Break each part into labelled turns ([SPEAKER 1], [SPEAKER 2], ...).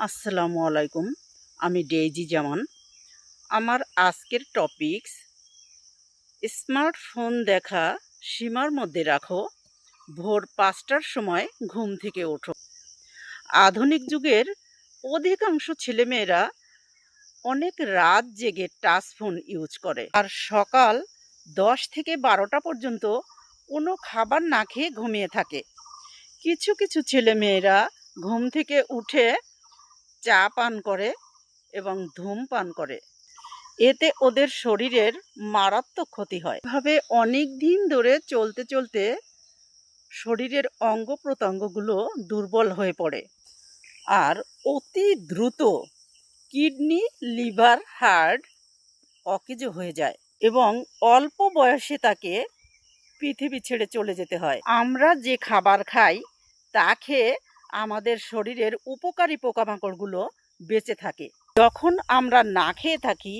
[SPEAKER 1] আসসালামু আলাইকুম। আমি ডেইজি জামান। আমার আজকের টপিকস স্মার্টফোন দেখা সীমার মধ্যে রাখো, ভোর ৫টার সময় ঘুম থেকে ওঠো। আধুনিক যুগের অধিকাংশ ছেলেমেয়েরা অনেক রাত জেগে টাচ ফোন ইউজ করে আর সকাল ১০ থেকে ১২টা পর্যন্ত কোনো খাবার না খেয়ে ঘুমিয়ে থাকে। কিছু কিছু ছেলেমেয়েরা ঘুম থেকে উঠে চা পান করে এবং ধূমপান করে। এতে ওদের শরীরের মারাত্মক ক্ষতি হয়। এভাবে অনেক দিন ধরে চলতে চলতে শরীরের অঙ্গ প্রত্যঙ্গগুলো দুর্বল হয়ে পড়ে আর অতি দ্রুত কিডনি, লিভার, হার্ট অকেজো হয়ে যায় এবং অল্প বয়সে তাকে পৃথিবী ছেড়ে চলে যেতে হয়। আমরা যে খাবার খাই তা খেয়ে আমাদের শরীরের উপকারী পোকামাকড়গুলো বেঁচে থাকে। যখন আমরা না খেয়ে থাকি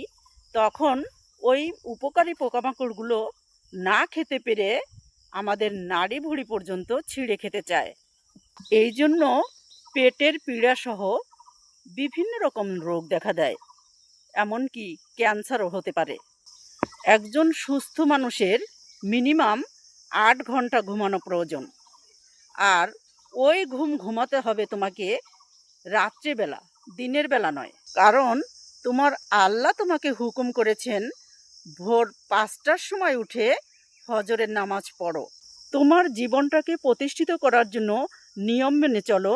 [SPEAKER 1] তখন ওই উপকারী পোকামাকড়গুলো না খেতে পেরে আমাদের নাড়ি ভুঁড়ি পর্যন্ত ছিঁড়ে খেতে চায়। এই জন্য পেটের পীড়াসহ বিভিন্ন রকম রোগ দেখা দেয়, এমনকি ক্যান্সারও হতে পারে। একজন সুস্থ মানুষের মিনিমাম ৮ ঘন্টা ঘুমানো প্রয়োজন, আর ওই ঘুম ঘুমাতে হবে তোমাকে রাত্রেবেলা, দিনের বেলা নয়। কারণ তোমার আল্লাহ তোমাকে হুকুম করেছেন ভোর ৫টার সময় উঠে ফজরের নামাজ পড়ো। তোমার জীবনটাকে প্রতিষ্ঠিত করার জন্য নিয়ম মেনে চলো,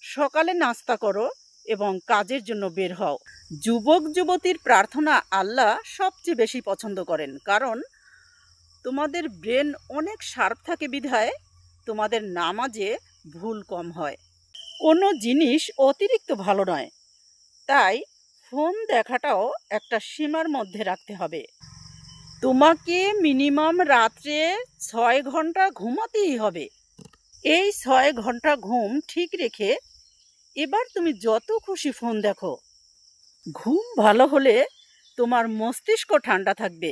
[SPEAKER 1] সকালে নাস্তা করো এবং কাজের জন্য বের হও। যুবক যুবতীর প্রার্থনা আল্লাহ সবচেয়ে বেশি পছন্দ করেন, কারণ তোমাদের ব্রেন অনেক শার্প থাকে বিধায় তোমাদের নামাজে ভুল কম হয়। কোনো জিনিস অতিরিক্ত ভালো নয়, তাই ফোন দেখাটাও একটা সীমার মধ্যে রাখতে হবে। তোমাকে মিনিমাম রাত্রে ৬ ঘন্টা ঘুমাতেই হবে। এই ৬ ঘন্টা ঘুম ঠিক রেখে এবার তুমি যত খুশি ফোন দেখো। ঘুম ভালো হলে তোমার মস্তিষ্ক ঠান্ডা থাকবে,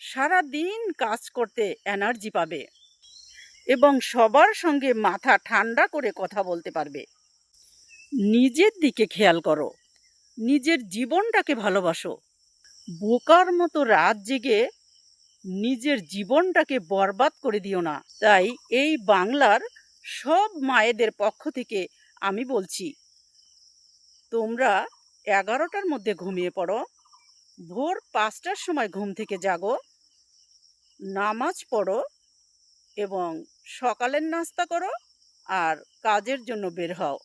[SPEAKER 1] সারা দিন কাজ করতে এনার্জি পাবে এবং সবার সঙ্গে মাথা ঠান্ডা করে কথা বলতে পারবে। নিজের দিকে খেয়াল করো, নিজের জীবনটাকে ভালোবাসো। বোকার মতো রাত জেগে নিজের জীবনটাকে বরবাদ করে দিও না। তাই এই বাংলার সব মায়েদের পক্ষ থেকে আমি বলছি, তোমরা ১১টার মধ্যে ঘুমিয়ে পড়ো, ভোর ৫টার সময় ঘুম থেকে জাগো, নামাজ পড়ো এবং সকালের নাস্তা করো আর কাজের জন্য বের হও।